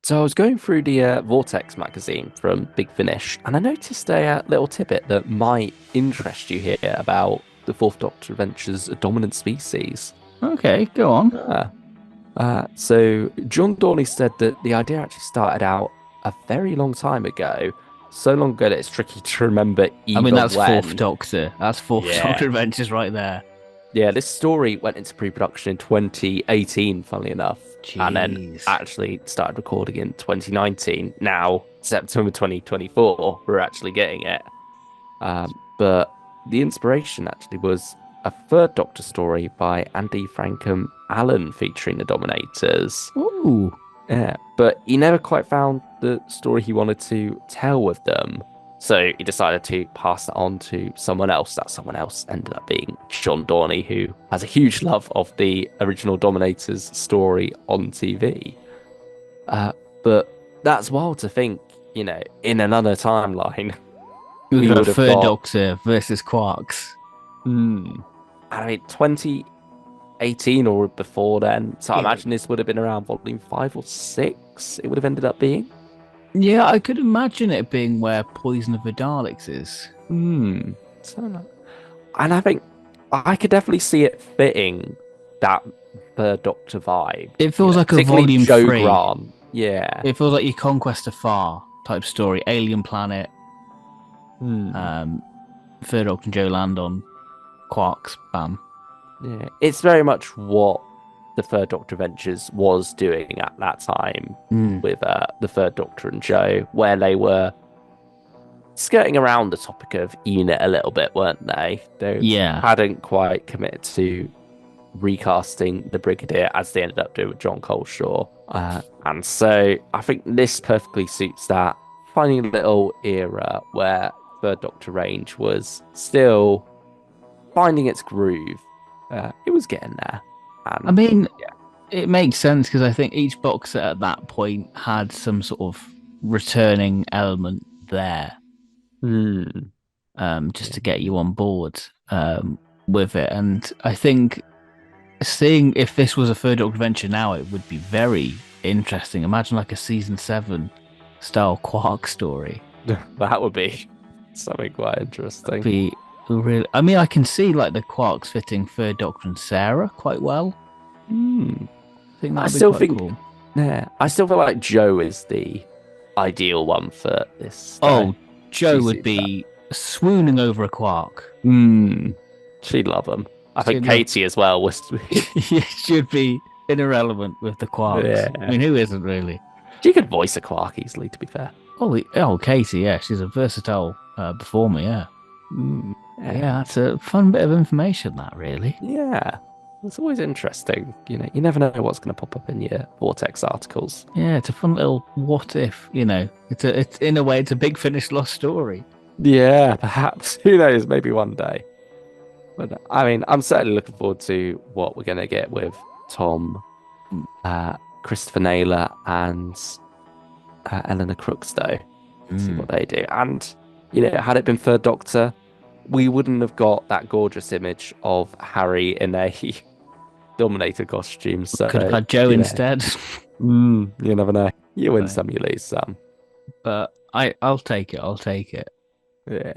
So I was going through the Vortex magazine from Big Finish, and I noticed a little tidbit that might interest you here about the Fourth Doctor Adventures: A Dominant Species. Okay, go on. Ah. So John Dorney said that the idea actually started out a very long time ago, so long ago that it's tricky to remember I mean, even that's Fourth when. Doctor. That's Fourth Yeah. Doctor Adventures right there. Yeah, this story went into pre-production in 2018, funnily enough, and then Jeez. actually started recording in 2019. Now, September 2024, we're actually getting it. But the inspiration actually was a third Doctor story by Andy Frankham Allen featuring the Dominators. Ooh. Yeah, but he never quite found the story he wanted to tell with them. So he decided to pass it on to someone else. That someone else ended up being John Dorney, who has a huge love of the original Dominators story on TV. Uh, but that's wild to think, in another timeline, We we could have would have Third got, Doctor versus Quarks. hmm, I mean, 2018 or before then. So I Yeah. imagine this would have been around volume 5 or 6, it would have ended up being. Yeah, I could imagine it being where Poison of the Daleks is. Hmm. So, and I think I could definitely see it fitting that third Doctor vibe, It feels like a particularly volume Joe three. Grant. Yeah. It feels like your Conquest of Far type story. Alien planet, Hmm. um, Third Doctor and Joe land on Quarks. Bam. Yeah. It's very much what the third Doctor Ventures was doing at that time Mm. with the third Doctor and Joe, where they were skirting around the topic of unit a little bit, weren't they? They Yeah. hadn't quite committed to recasting the Brigadier as they ended up doing with John Coleshaw. And so I think this perfectly suits that. Finding a little era where Third Doctor range was still finding its groove. It was getting there. I And mean, yeah. it makes sense because I think each box set at that point had some sort of returning element there, Hmm. just to get you on board with it. And I think seeing if this was a third Doctor adventure now, it would be very interesting. Imagine like a season seven style Quark story. That would be something quite It'd interesting. be really. I mean, I can see like the Quarks fitting third Doctor and Sarah quite well. Hmm. I think I that'd be still quite think, cool. yeah, I still feel like Joe is the ideal one for this, though. Oh, She Joe would seems that. be swooning over a Quark. Hmm. She'd love them. I think She'd love. Katie as well was. Should be irrelevant with the Quarks. I Yeah. mean, who isn't really? She could voice a Quark easily, to be fair. Oh, Katie, yeah, she's a versatile performer, yeah. Yeah. Yeah, that's a fun bit of information, that really. Yeah. It's always interesting. You never know what's going to pop up in your Vortex articles. Yeah, it's a fun little what if, it's in a way, it's a big finished lost story. Yeah, perhaps. Who knows? Maybe one day. But I mean, I'm certainly looking forward to what we're going to get with Tom, Christopher Naylor, and Eleanor Crooks, though. See Mm. what they do. And, had it been Third Doctor, we wouldn't have got that gorgeous image of Harry in a Dominator costume. Could have So, had Joe instead, you never know. You win but, some, you lose some. but I'll take it. I'll take it. Yeah.